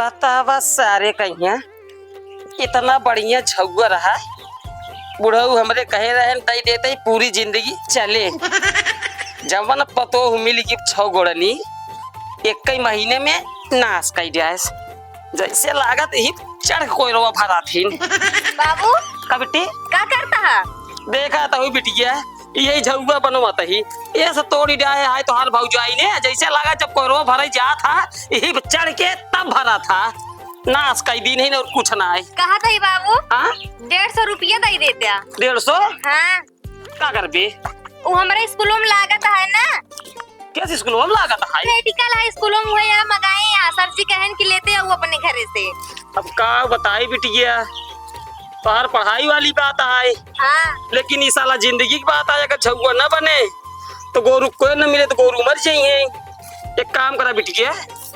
बतावा सारे कहिया इतना बढ़िया झौआ रहा। बुढ़ऊ हमरे कहे रहे दई देते पूरी जिंदगी चले। जवन पतो मिली कि छौ गोड़नी एक महीने में नाश कर जाए। जैसे लागत ही चढ़ कोई रोवा भरा थी। बाबू का बेटी क्या करता है? देखा तो बिटिया यही झौआ बनवाता ही ये सब तोड़ी जाए है तो हार भौजाई ने जैसे लगा जब कोई रोवा भरा जा था यही चढ़ के तब भरा था। नाश कई दिन ही और कुछ ना है। कहा था बाबू? हाँ 150 रुपया दे देते। 150? हाँ का कर बे? वो हमारे स्कूलों में लागत है ना। कैसे स्कूल में लागत है? प्रैक्टिकल है स्कूलों में यहाँ मंगाए यहाँ सर जी कहन की लेते हैं वो अपने घरे से। अब का बताई बिटिया बाहर पढ़ाई वाली बात है। हाँ लेकिन इस साला जिंदगी की बात है। अगर झुआ न बने तो गोरू को न मिले तो गोरू मर जाइए। एक काम करा बिटिया।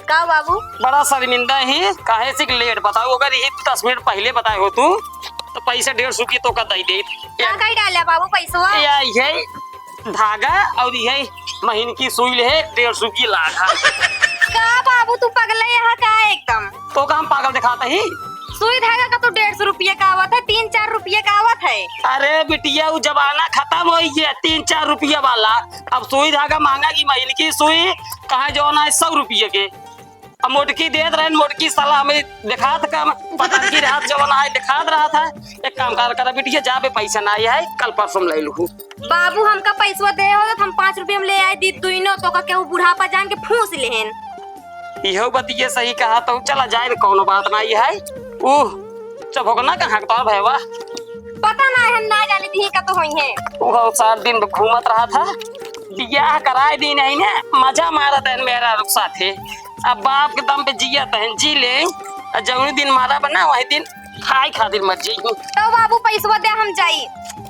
का बाबू? बड़ा शर्मिंदा है काहे से लेट बताओ। अगर ये 10 मिनट पहले बताए हो तू तो पैसा 150 रुपये तो का दे दे। क्या कही डाला बाबू पैसा? यही धागा और यही महीने की सुई है 150 रुपये लागा। का बाबू तू पगला यहाँ का एकदम? तो का हम पागल दिखाता ही। सुई धागा का तो 150 रुपये का आवत है 3-4 रुपये का आवत है। अरे बिटिया वो जमाना खत्म हो गया 3-4 रुपया वाला। अब सुई धागा महंगा की महीने की सुई कहाँ जो ना 100 रुपये के। अब मोटकी दे रहे मोटकी साला हमें दिखा था पता की रात जवान है दिखा रहा था। एक काम कर बिटिया जा पे पैसा ना आया है कल परसों ले लू। बाबू हमका पैसा दे हो तो हम 5 रुपये में ले आए दी दुइनो तो का वो बुढ़ापा जान के फूस लेहन। यहो बतिये सही कहा तो चला जाए कौनो बात ना है। जब होगा ना कहाँ तो भैया पता ना है ना जाने दी का तो होई है। वो 4 दिन घूमत रहा था बियाह कराए दी नहीं ने मजा मारा था मेरा रुखसा थे। अब बाप के दम पे जिया तहन जी ले जौनी दिन मारा बना वही दिन खाई खातिर मर जी। तो बाबू पैसा दे हम जाई।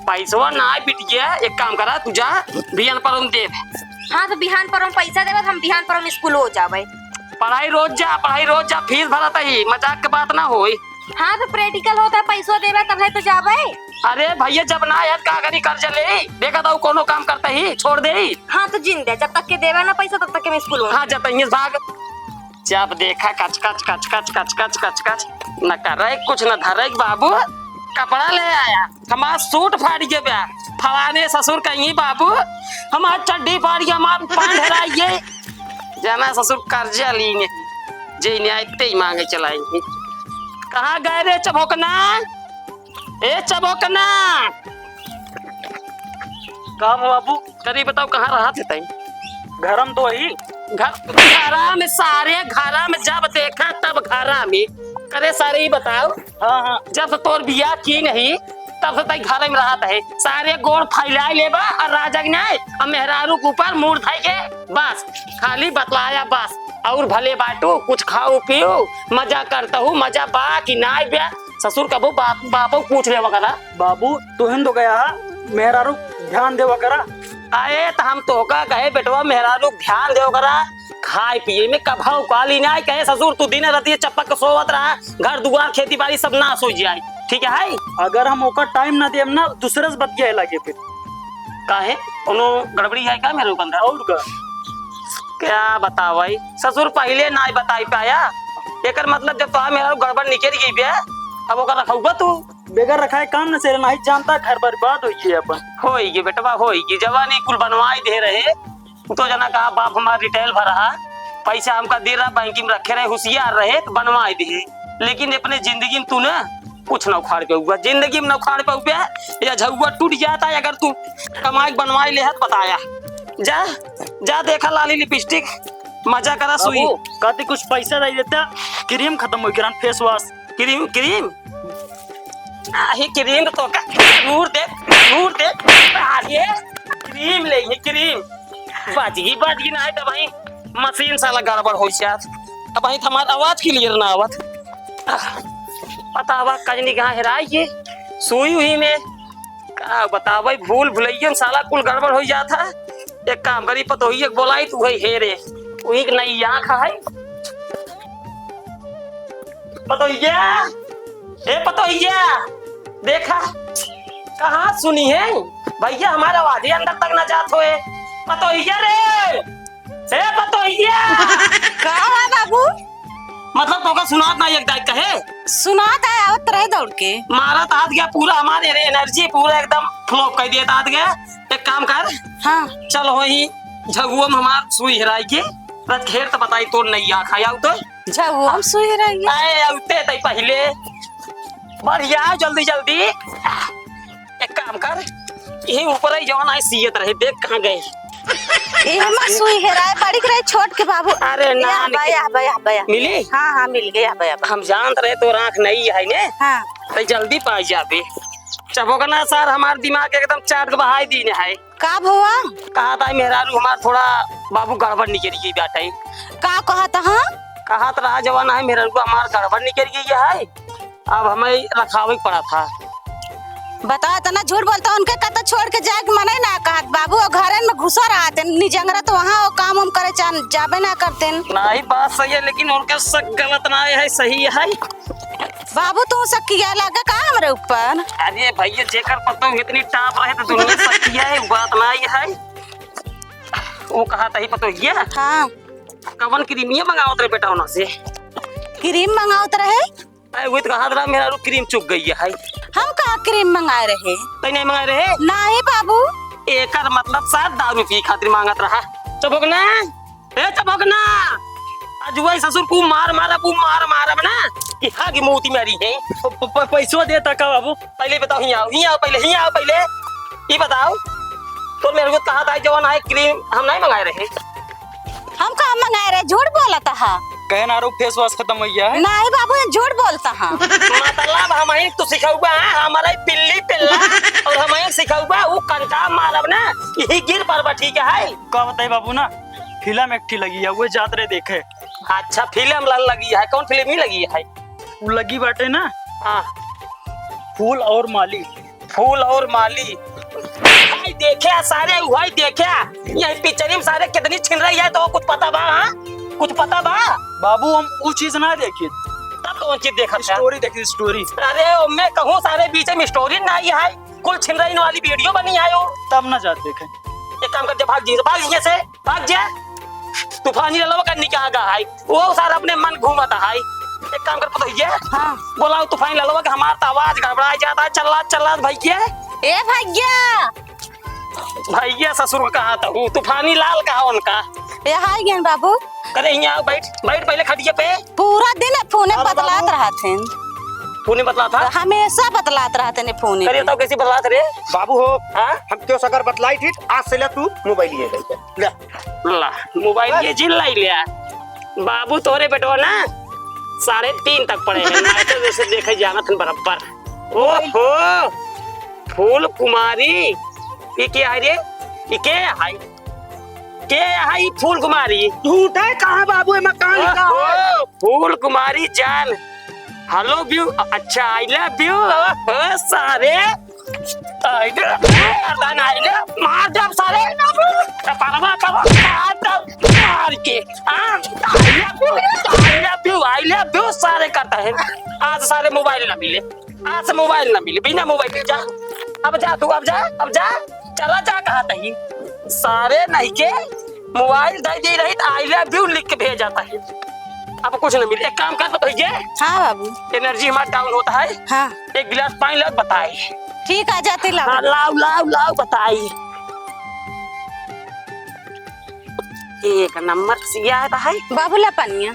पैसा ना बिटिया एक काम करा तू जा बिहान पर हम दे। हाँ तो बिहान पर हम पैसा देवे हम बिहान पर हम स्कूल हो जावे। पढ़ाई रोज जा फीस भरता ही मजाक के बात ना होई। हाँ तो प्रैक्टिकल होता है पैसा देवे तब है तो जावे। अरे भैया जब ना आया का करी कर चले देखा था कोनो काम करता ही छोड़ दे। हाँ तो जिंदे जब तक के देवे ना पैसा तब तक के मैं स्कूल। हाँ जब तक भाग जब देखा कच कच कच कच कच कच कच कच न कर रहे कुछ न धरे बाबू कपड़ा ले आया हमारा सूट फाड़ के ब्या फलाने ससुर कहीं बाबू हमारा चड्डी फाड़ के हमारा पान हराइए जाना ससुर कर्जा लेंगे जे न्यायते ही मांगे चलाएंगे। कहाँ गए रे चबोकना ए चबोकना कहा बाबू? करी बताओ कहाँ रहा थे तई? घरम तो ही घरा में सारे घरा में जब देखा तब घरा में करे सारे ही बताओ। हाँ हाँ जब से तोर बियाह की नहीं तब से तई घर में रहा है सारे गोड़ फैला लेबा और राजा और मेहरारू के ऊपर मुड़ थाई के बस खाली बतलाया बस और भले बाटू कुछ खाओ पियो मजा करता हूँ मजा बा कि ना ब्या ससुर कबू बापू पूछ ले वगैरह। बाबू तुहन तो गया मेहरारू ध्यान देवा करा। अरे तो हम तो का कहे बेटवा मेहरारू ध्यान दे करा खाए पिए में कभाऊ काली ना कहे ससुर तू दिन राती चप्पक के सोवत रहा घर दुआर खेती बाड़ी सब नाश हो जाए ठीक है। अगर हम ओका टाइम ना देम ना दूसरे से बतिया लगे फिर काहे कोनो गड़बड़ी है क्या मेरे अंदर? और का क्या बताओ भाई ससुर पहले ना बताई पाया एकर मतलब जब तो मेरा गड़बड़ निकल गई बे अब ओकर रखौबा तू बेगर रखा है काम न से नहीं जानता घर बर्बाद हो गई अपन होएगी बेटवा होएगी जवानी कुल बनवाई दे रहे तो जना कहा बाप हमारा रिटेल भरा पैसा हमका दे रहा बैंक में रखे रहे होशियार रहे तो बनवाई दे। लेकिन अपने जिंदगी में तू ना कुछ न उखाड़ पे जिंदगी में न उखाड़ पे या झुआ टूट जाता है अगर तू कमाई बनवाई ले बताया जा जा देखा लाली लिपस्टिक मजा करा सुई कहते कुछ पैसा दे देता क्रीम खत्म हो गया फेस वॉश क्रीम क्रीम ही क्रीम तो नूर दे अरे क्रीम ले क्रीम बाजी ना है तो भाई मशीन साला गड़बड़ हो जात अब भाई हमारा आवाज क्लियर ना आवत बतावा कजनी कहाँ हेराई ये सुई हुई में का बतावा भूल भुलैया साला कुल गड़बड़ हो जाता। एक काम करी पतोही बोलाई तू वही हेरे वही नई आँख है पतोहिया ए पतोहिया देखा कहाँ सुनी है भैया हमारा आवाज अंदर तक न जात होए पतोहिया रे ए पतोहिया कहा है बाबू? मतलब तो का सुनात ना एक दायित्व है सुनात है आवत रहे दौड़ के मारा ताद गया पूरा हमारे एनर्जी पूरा एकदम फ्लॉप कर दिया ताद गया। एक काम कर हाँ चल वही झगुआ में हमार सुई हिराई के रत खेर तो बताई तो नहीं आ खाया तो जाओ हम सोए रहिए। आए औते तई पहले बढ़िया जल्दी जल्दी एक काम कर यही ऊपर ही जवान आई सीयत रहे देख कहां गए। ए हम सोए हेराए बड़ी करे छोट के बाबू। अरे ना भैया भैया भैया मिली हाँ हाँ मिल गया भैया। हम जानते रहे तो आँख नहीं है ने हाँ तो जल्दी पाई जाबे चबोकना सर हमार दिमाग एकदम चाट के बहाई दीने है। का भुआ कहा था मेहरारू हमार थोड़ा बाबू गड़बड़ निकल गई बाटे का कहता हाँ कहा तो रहा जवान है मेहरारू हमार गड़बड़ निकल गई है अब हमें रखावे पड़ा था। बता तना झूठ बोलता उनके कत छोड़ के जाए मने ना कहत बाबू घरे में घुसा रहते निजंगरा तो वहाँ वो काम हम करे जाबे ना करते। नहीं बात सही है लेकिन उनके सब गलत ना है सही है। बाबू तू सब किया लगा का हमरे ऊपर। अरे भैया जेकर पता इतनी टाप रहे तो दुनिया सच्ची है बात ना है। वो कहा था ही पता ये हाँ कवन क्रीमिया मंगाओ तेरे बेटा होना से क्रीम मंगाओत रहे। अरे वो तो कहा था मेरा क्रीम चुक गई है। हम कहा क्रीम मंगाए रहे तो नहीं मंगाए रहे नहीं बाबू एकर मतलब साथ दारू पी खातिर मांगत रहा। चबोकना ए चबोकना आज वही ससुर को मार अब ना कि हाँ की मोती मेरी है पैसो देता का बाबू। पहले बताओ ही आओ पहले ये बताओ तो मेरे को कहा था जवान है क्रीम हम नहीं मंगाए रहे। हम कहा मंगाए रहे झूठ बोला था कहे ना फेस वॉश खत्म हो गया है। नहीं बाबू ये झूठ बोलता हाँ मतलब हमें तो सिखाऊबा हमारा पिल्ली पिल्ला और हमें सिखाऊबा वो कंटा मारब ना यही गिर पर ठीक है। का बताई बाबू ना फिल्म एक ठी लगी है वो जात रहे देखे। अच्छा फिल्म लगी है कौन फिल्म ही लगी है वो लगी बाटे ना हाँ फूल और माली भाई देखे सारे वही देखे यही पिक्चर में सारे कितनी छिन रही है तो कुछ पता बा हाँ? कुछ पता बा बाबू हम वो चीज ना देखी तब कौन चीज देखा स्टोरी देखी स्टोरी। अरे मैं कहूँ सारे बीच में स्टोरी नहीं है कुल छिन रही वाली वीडियो बनी है वो तब ना जाते देखे। एक काम कर भाग जा तूफानी ललवा करने क्या आगा है वो सारा अपने मन घूमता है। एक काम कर पता है हाँ बोला तूफानी ललवा का हमारा आवाज गड़बड़ा जाता है चल्ला भैया ए भैया ससुर कहा था वो तूफानी लाल कहा उनका ये हाय गेन बाबू करे यहाँ बैठ पहले खटिया पे पूरा दिन फोने बतलात रहा थे तूने बतला था हमेशा बतलात रहते ने फोने करे तो कैसी बतला रे बाबू हो हाँ हम क्यों सगर बतलाई थी आज से ले तू मोबाइल ये ले ला मोबाइल ये जिल लाई लिया बाबू तोरे बेटो ना 3:30 तक पड़े हैं नाचे जैसे देखे जाना था बराबर। ओहो फूल कुमारी ये क्या है रे ये क्या है फूल कुमारी झूठ है कहाँ बाबू है मैं कहाँ लिखा है फूल कुमारी जान हेलो व्यू अच्छा आई लव यू सारे मार जब सारे मार के आई लव यू सारे करता है। आज सारे मोबाइल ना मिले बिना मोबाइल जा अब जा चला जा कहा नहीं सारे नहीं के मोबाइल दे रही आई लव यू लिख के भेज जाता है। अब कुछ नहीं मिले एक काम कर तो ये हाँ बाबू एनर्जी हमारा डाउन होता है हाँ एक गिलास पानी लाओ बताई ठीक आ जाते हाँ, लाओ बताई एक नंबर सिया है भाई बाबू ला पानिया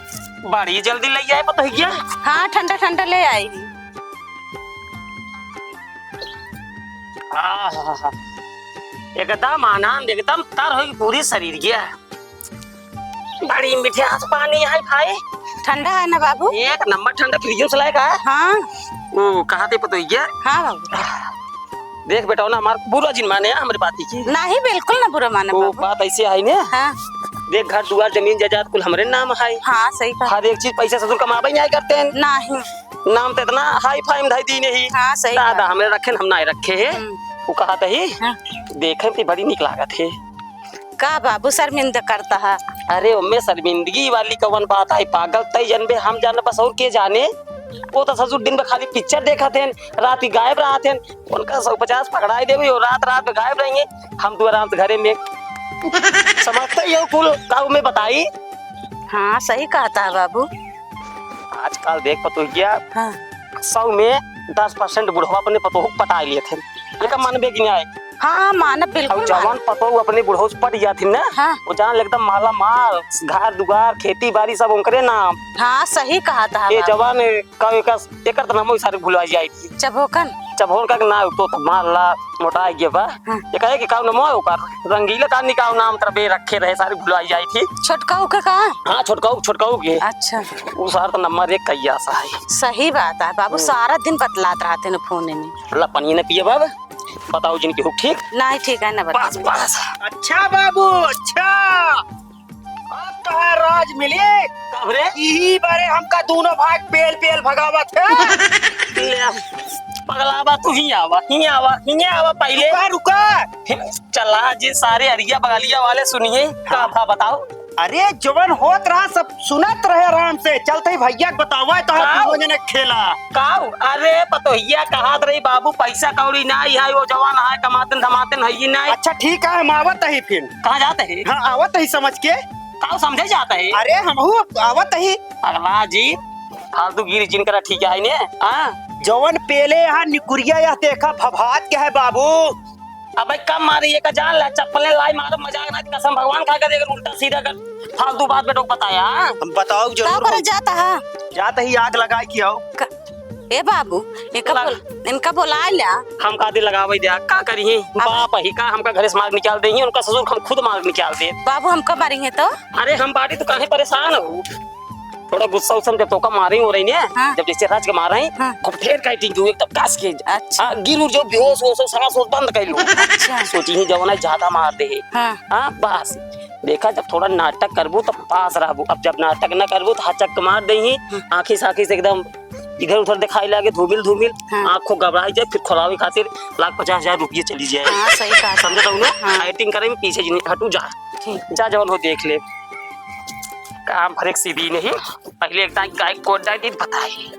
बड़ी जल्दी ले जाए पता है क्या हाँ ठंडा ठंडा ले आई एकदम आनंद एकदम तर होगी पूरी शरीर गया बड़ी मिठास पानी है भाई ठंडा है ना बाबू एक नंबर ठंडा फ्रिज चलाएगा हाँ वो कहा थे पता है हाँ बाबू देख बेटा ना हमारा बुरा जिन माने हमारी बात की नहीं बिल्कुल ना बुरा माने वो बाबू बात ऐसे आई ने हाँ देख घर दुआर जमीन जायदाद कुल हमारे नाम है हाँ सही कहा हर एक चीज पैसा ससुर कमाबे नहीं करते हैं नहीं नाम तो इतना हाई फाई में दी नहीं हाँ सही दादा कहा हमें रखे हम नहीं रखे है वो कहा था ही हाँ। देखे में बड़ी निक लागत है का बाबू शर्मिंदा करता है अरे उनमें शर्मिंदगी वाली कवन बात है पागल तय जनबे हम जाने बस और के जाने वो तो ससुर दिन में खाली पिक्चर देखा थे रात ही गायब रहा थे उनका 150 पकड़ाई देवे और रात में गायब रहेंगे हम तो आराम से घरे में समझते ही हो कुल गाँव में बताई हाँ सही कहता है बाबू आजकल देख पतो क्या हाँ 100 में 10% बुढ़वा अपने पतोह पटा लिए थे। ये का मानबे कि नहीं? हाँ मानब और बिल्कुल जवान मानब। पतोह अपने बुढ़ो से पट गया थी ना। हाँ। वो जान एकदम माला माल घर दुगार खेती बाड़ी सब उनकरे नाम। हाँ सही कहा था ये बाबू। जवान का एकर तो नाम सारे भुला जाई थी। चबोकन जब होन का ना तो माला मोटा गया बा। हाँ। ये कहे कि काउ नमो ओकर रंगीला कानी का नाम तरबे रखे रहे सारे भुला जाई थी। छोटका के कहा। हाँ छोटकाऊ के अच्छा वो सार तो नंबर 1 कैया सा है। सही बात है बाबू सारा दिन बतलात रहते न फोन में। अल्लाह पानी ने पिए बाबा बताओ जिनकी हुक ठीक। नहीं ठीक है ना बता। बस बस अच्छा बाबू अच्छा अब तो है राज मिली कबरे यही बारे हमका दोनों भाग पेल पेल भगावत है। पगला बा तू ही आवा पहले रुका रुका चला जी सारे अरिया बगालिया वाले सुनिए का था बताओ। अरे जवन होत रहा सब सुनत रहे आराम से चलते ही भैया बतावा तो हाँ। ने खेला काऊ अरे पतोहिया कहात रही बाबू पैसा कौड़ी नहीं है वो जवान है कमाते धमाते नहीं नहीं। अच्छा ठीक है हम आवत ही फिर कहाँ जाते हैं? हाँ आवत ही समझ के काऊ समझे जाता है? अरे हम आवत ही अगला जी फालतू गिर जिनकर ठीक है ने। हाँ जवन पेले यहाँ निकुरिया यह देखा भभात क्या है बाबू। अबे कम मारी ये का जान ला चप्पले लाई मारो मजाक ना कसम भगवान खा कर देगा उल्टा सीधा कर फालतू बात बेटो बताया। हम बताओ का जरूर करे जाता है जाते ही आग लगा के आओ। ए बाबू इनका बोला लिया। हम का दिल लगावे दिया का करिए बाप ही का हमका घर से मार निकाल दे उनका ससुर हम खुद मार निकाल दे। बाबू हमको मारेंगे तो अरे हम बाटी तो काहे परेशान हो थोड़ा गुस्सा उस्सा जब तोका मारे हो रही ने। हाँ। जब जैसे राज के मारा है हाँ। खूब ढेर काटिंग जो एकदम कास के अच्छा। गिर उर जो बेहोश हो सांस बंद कर लो। अच्छा। सोची ही जवाना ज्यादा मार दे। हाँ। हाँ बस देखा जब थोड़ा नाटक करबू तो पास रहबू अब जब नाटक न करबू तो हचक मार दे ही आंखी साखी से एकदम इधर उधर दिखाई लागे धूमिल हाँ। आंखों घबराई जाए फिर खुलावे खातिर 1,50,000 रुपये चली जाए। हाँ सही कहा। समझे तो हाँ। फाइटिंग करे में पीछे जी हटू जा ठीक। जा जवान हो देख ले काम भरे सीधी नहीं पहले एक कोड डाइट बताई।